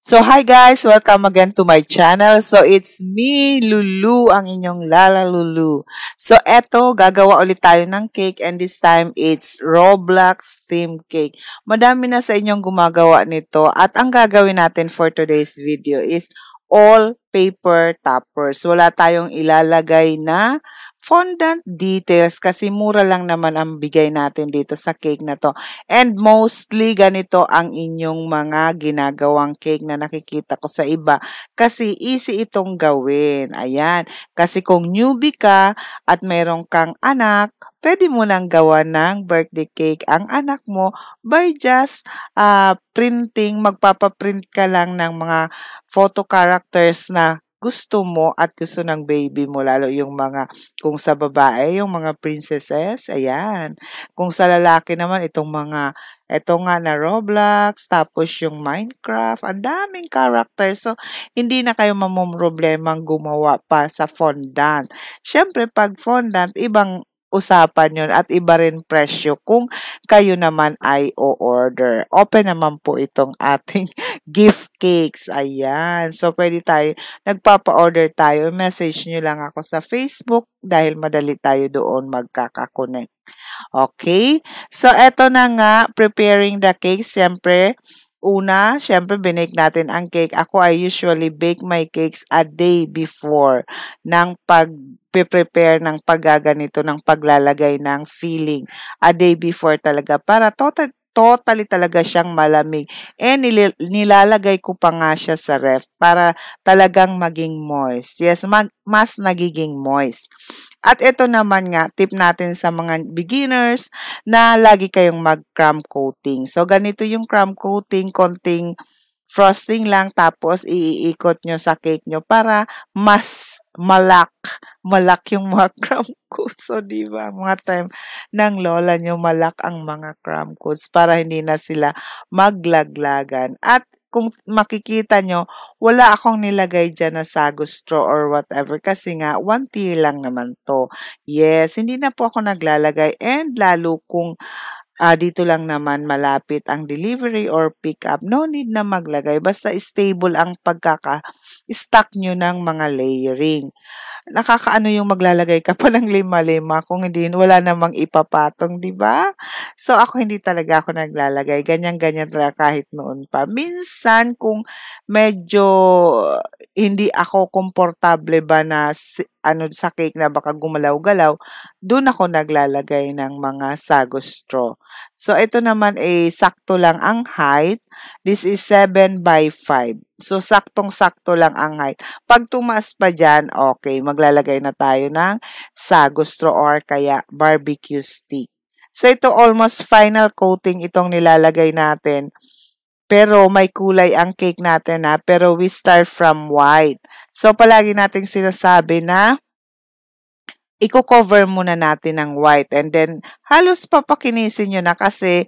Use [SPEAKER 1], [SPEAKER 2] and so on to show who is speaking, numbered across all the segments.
[SPEAKER 1] So, hi guys! Welcome again to my channel. So, it's me, Lulu, ang inyong Lala Lulu. So, eto, gagawa ulit tayo ng cake and this time, it's Roblox theme cake. Madami na sa inyong gumagawa nito at ang gagawin natin for today's video is all paper toppers. Wala tayong ilalagay na fondant details kasi mura lang naman ang bigay natin dito sa cake na to. And mostly ganito ang inyong mga ginagawang cake na nakikita ko sa iba kasi easy itong gawin. Ayan. Kasi kung newbie ka at mayroong kang anak, pwede mo nang gawa ng birthday cake ang anak mo by just printing. Magpapaprint ka lang ng mga photo characters na gusto mo at gusto ng baby mo, lalo yung mga, kung sa babae, yung mga princesses, ayan. Kung sa lalaki naman, ito nga na Roblox, tapos yung Minecraft, ang daming characters. So, hindi na kayo mamumroblemang gumawa pa sa fondant. Siyempre, pag fondant, ibang usapan yun at iba rin presyo kung kayo naman ay o-order. Open naman po itong ating gift cakes. Ayan. So, pwede tayo, nagpapa-order tayo. Message nyo lang ako sa Facebook dahil madali tayo doon magkakakonect. Okay? So, eto na nga, preparing the cake. Siyempre, binake natin ang cake. Ako, I usually bake my cakes a day before ng pag-prepare ng paggaganito, ng paglalagay ng filling. A day before talaga para totally talaga siyang malamig. And nilalagay ko pa nga siya sa ref para talagang maging moist. Yes, mas nagiging moist. At ito naman nga, tip natin sa mga beginners na lagi kayong mag-crumb coating. So, ganito yung crumb coating, konting frosting lang, tapos iikot nyo sa cake nyo para mas malak yung mga crumb coats. So, diba, mga time ng lola nyo, malak ang mga crumb coats para hindi na sila maglaglagan. At kung makikita nyo, wala akong nilagay dyan na sago straw or whatever kasi nga, 1 tier lang naman to. Yes, hindi na po ako naglalagay and lalo kung dito lang naman malapit ang delivery or pick up, no need na maglagay. Basta stable ang pagkaka-stack nyo ng mga layering. Nakakaano yung maglalagay ka pa ng lima-lima kung hindi, wala namang ipapatong, di ba? So, ako hindi talaga ako naglalagay. Ganyan-ganyan talaga kahit noon pa. Minsan, kung medyo hindi ako komportable ba na sa cake na baka gumalaw-galaw, doon ako naglalagay ng mga sago straw. So, ito naman sakto lang ang height. This is 7 by 5. So, saktong-sakto lang ang height. Pag tumaas pa dyan, okay, maglalagay na tayo ng sago straw or kaya barbecue stick. So, ito almost final coating itong nilalagay natin. Pero may kulay ang cake natin pero we start from white. So, palagi nating sinasabi na i-cover muna natin ng white and then halos papakinisin nyo na kasi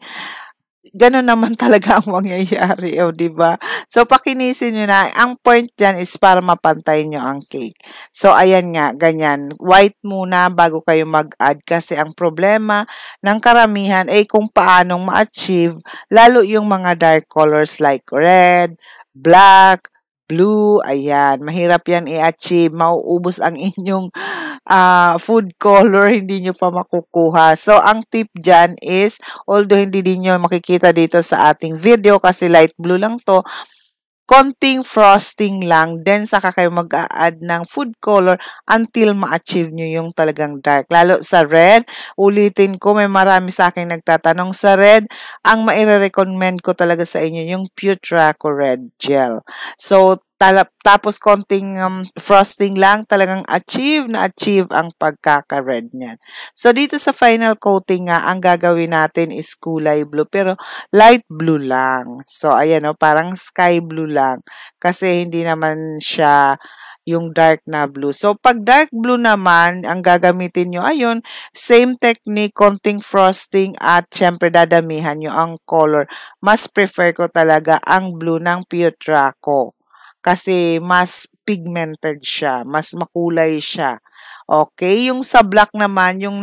[SPEAKER 1] gano'n naman talaga ang mangyayari, di ba? So, pakinisin nyo na. Ang point dyan is para mapantay nyo ang cake. So, ayan nga, ganyan. White muna bago kayo mag-add kasi ang problema ng karamihan ay kung paanong ma-achieve, lalo yung mga dark colors like red, black, blue, ayan. Mahirap yan i-achieve. Mauubos ang inyong food color, hindi nyo pa makukuha. So, ang tip dyan is, although hindi din nyo makikita dito sa ating video kasi light blue lang to, konting frosting lang, then saka kayo mag-a-add ng food color until ma-achieve nyo yung talagang dark. Lalo sa red, ulitin ko, may marami sa akin nagtatanong sa red, ang maire-recommend ko talaga sa inyo yung Putraco Red Gel. So, tapos konting frosting lang, talagang achieve ang pagkaka-red niyan. So, dito sa final coating nga, ang gagawin natin is kulay blue, pero light blue lang. So, ayan parang sky blue lang. Kasi hindi naman siya yung dark na blue. So, pag dark blue naman, ang gagamitin nyo, ayun, same technique, konting frosting at syempre dadamihan nyo ang color. Mas prefer ko talaga ang blue ng Putraco. Kasi mas pigmented siya, mas makulay siya. Okay, yung sa black naman, yung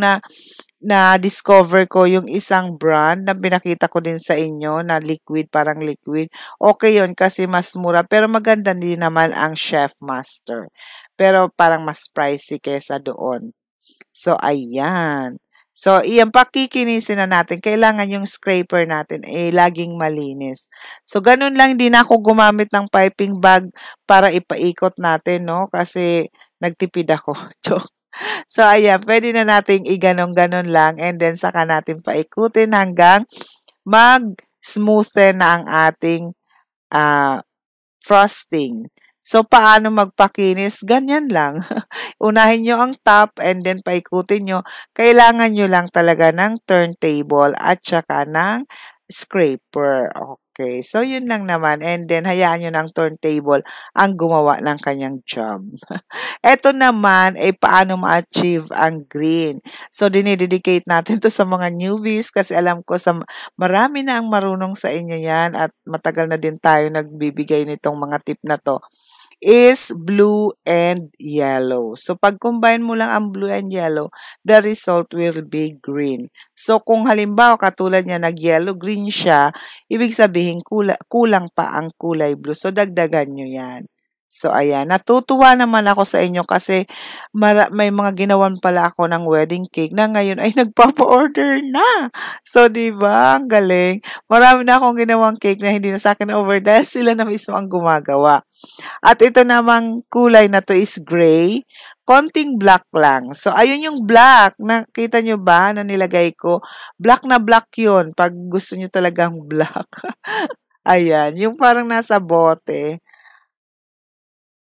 [SPEAKER 1] na-discover ko yung isang brand na pinakita ko din sa inyo na liquid, parang liquid. Okay yun kasi mas mura, pero maganda din naman ang Chef Master. Pero parang mas pricey kesa doon. So, ayan. So, iyan, pakikinisin na natin. Kailangan yung scraper natin laging malinis. So, ganun lang, hindi na ako gumamit ng piping bag para ipaikot natin, no? Kasi nagtipid ako. So, ayan, pwede na nating iganon-ganon lang and then saka natin paikutin hanggang mag-smoothen na ang ating frosting. So, paano magpakinis? Ganyan lang. Unahin nyo ang top and then paikutin nyo. Kailangan nyo lang talaga ng turntable at saka ng scraper. Okay. So, yun lang naman. And then, hayaan nyo ng turntable ang gumawa ng kanyang job. Ito naman ay paano ma-achieve ang green. So, dinidedicate natin to sa mga newbies kasi alam ko marami na ang marunong sa inyo yan at matagal na din tayo nagbibigay nitong mga tip na to is blue and yellow. So, pag combine mo lang ang blue and yellow, the result will be green. So, kung halimbawa katulad niya nag-yellow-green siya, ibig sabihin kulang pa ang kulay blue. So, dagdagan nyo yan. So, ayan. Natutuwa naman ako sa inyo kasi may mga ginawan pala ako ng wedding cake na ngayon ay nagpapa-order na. So, di ba? Ang galing. Marami na akong ginawang cake na hindi na sa akin over dahil sila na mismo ang gumagawa. At ito namang kulay na to is gray. Konting black lang. So, ayun yung black. Nakita nyo ba na nilagay ko? Black na black yun. Pag gusto nyo talagang black. Ayan. Yung parang nasa bote.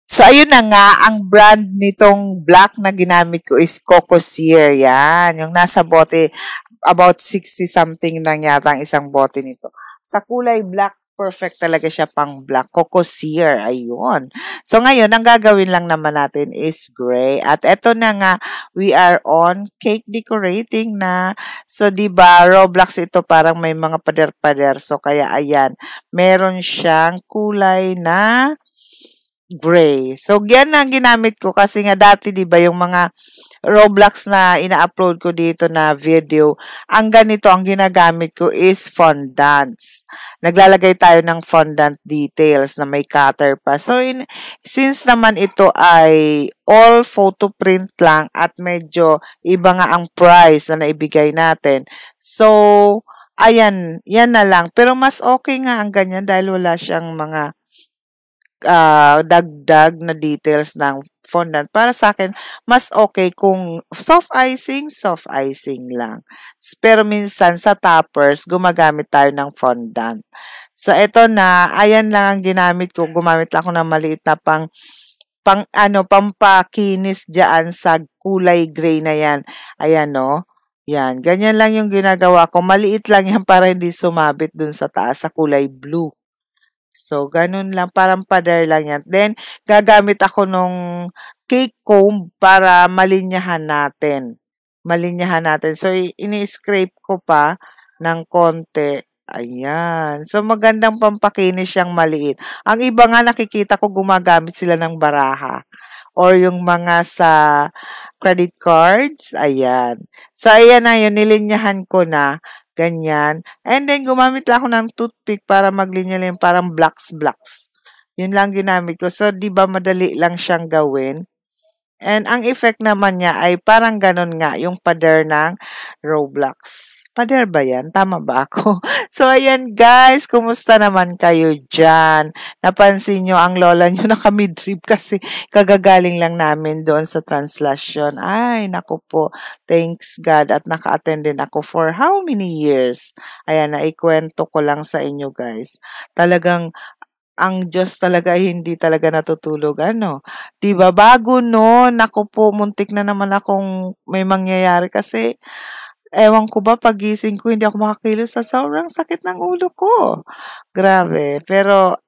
[SPEAKER 1] So, ayun na nga, ang brand nitong black na ginamit ko is Coco Sear. Yan, yung nasa bote, about 60 something lang yata ang isang bote nito. Sa kulay black, perfect talaga siya pang black. Coco Sear, ayun. So, ngayon, ang gagawin lang naman natin is gray. At eto na nga, we are on cake decorating na. So, diba, Roblox ito parang may mga pader-pader. So, kaya ayan, meron siyang kulay na gray. So, yan ang ginamit ko kasi nga dati, di ba, yung mga Roblox na ina-upload ko dito na video, ang ganito, ang ginagamit ko is fondants. Naglalagay tayo ng fondant details na may cutter pa. So, since naman ito ay all photo print lang at medyo iba nga ang price na naibigay natin. So, ayan, yan na lang. Pero mas okay nga ang ganyan dahil wala siyang mga dagdag na details ng fondant. Para sa akin, mas okay kung soft icing lang. Pero minsan sa toppers, gumagamit tayo ng fondant. So, ito na, ayan lang ang ginamit ko. Gumamit lang ako ng maliit na pampakinis dyan sa kulay gray na yan. Ayan, no? Yan, ganyan lang yung ginagawa ko. Maliit lang yan para hindi sumabit dun sa taas sa kulay blue. So, ganun lang. Parang pader lang yan. Then, gagamit ako nung cake comb para malinyahan natin. So, ini-scrape ko pa ng konti. Ayan. So, magandang pampakinis siyang maliit. Ang iba nga nakikita ko gumagamit sila ng baraha. Or yung mga sa credit cards. Ayan. So, ayan na yun. Nilinyahan ko na. Ganyan. And then, gumamit lang ako ng toothpick para maglinya-linya parang blocks. Yun lang ginamit ko. So, di ba madali lang siyang gawin? And ang effect naman niya ay parang ganun nga, yung pader ng Roblox. Pader ba yan? Tama ba ako? So, ayan guys, kumusta naman kayo dyan? Napansin nyo ang lola nyo nakamidrip kasi kagagaling lang namin doon sa translation. Ay, naku po. Thanks God at naka-attend din ako for how many years? Ayan, naikwento ko lang sa inyo guys. Talagang ang Diyos talaga hindi talaga natutulog. Ano? Diba? Bago noon, naku po, muntik na naman akong may mangyayari kasi ewan ko ba, pagising ko, hindi ako makakilos sa sobrang sakit ng ulo ko. Grabe. Pero,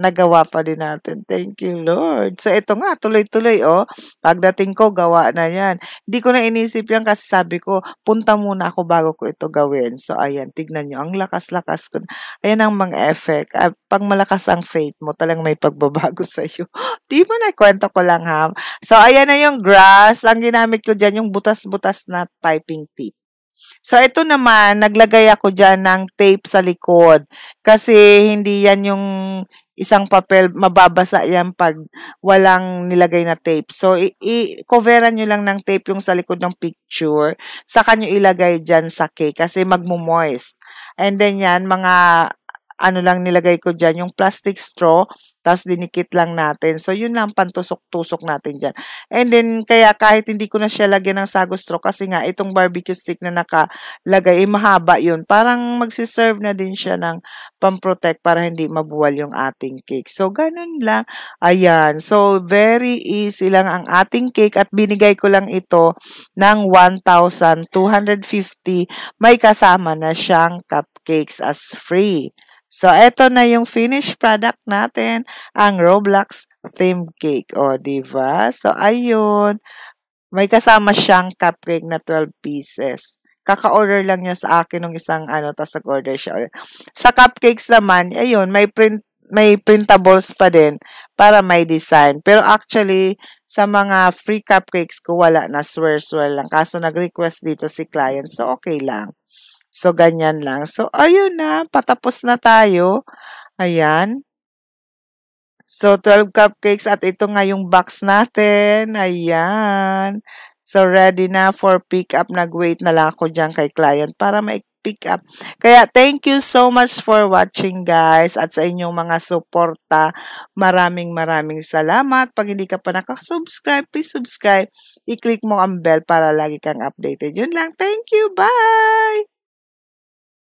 [SPEAKER 1] nagawa pa din natin. Thank you, Lord. So, ito nga, tuloy-tuloy, oh. Pagdating ko, gawa na yan. Hindi ko na inisip yan kasi sabi ko, punta muna ako bago ko ito gawin. So, ayan, tignan nyo. Ang lakas-lakas ko. Ayan ang mga effect. Pag malakas ang faith mo, talagang may pagbabago sa'yo. Di ba na, kwento ko lang, ha? So, ayan na yung grass. Ang ginamit ko dyan, yung butas-butas na piping tip. So, ito naman, naglagay ako dyan ng tape sa likod. Kasi, hindi yan yung isang papel, mababasa yan pag walang nilagay na tape. So, i-coveran nyo lang ng tape yung sa likod ng picture. Saka nyo ilagay dyan sa cake kasi magmo-moist. And then yan, mga ano lang nilagay ko dyan, yung plastic straw, tapos dinikit lang natin. So, yun lang, pantusok-tusok natin dyan. And then, kaya kahit hindi ko na siya lagyan ng sago straw, kasi nga, itong barbecue stick na nakalagay, mahaba yun. Parang magsiserve na din siya ng pamprotect para hindi mabuwal yung ating cake. So, ganun lang. Ayan. So, very easy lang ang ating cake at binigay ko lang ito ng 1,250. May kasama na siyang cupcakes as free. So, eto na yung finished product natin, ang Roblox themed cake. O, diba? So, ayun. May kasama siyang cupcake na 12 pieces. Kaka-order lang niya sa akin ng isang tapos nag-order siya. Sa cupcakes naman, ayun, may printables pa din para may design. Pero actually, sa mga free cupcakes ko, wala na. Swear lang. Kaso nag-request dito si client. So, okay lang. So, ganyan lang. So, ayun na. Patapos na tayo. Ayan. So, 12 cupcakes at ito nga yung box natin. Ayan. So, ready na for pick up. Nag-wait na lang ako dyan kay client para pick up. Kaya, thank you so much for watching, guys. At sa inyong mga suporta, maraming salamat. Pag hindi ka pa nakasubscribe, please subscribe. I-click mo ang bell para lagi kang updated. Yun lang. Thank you. Bye!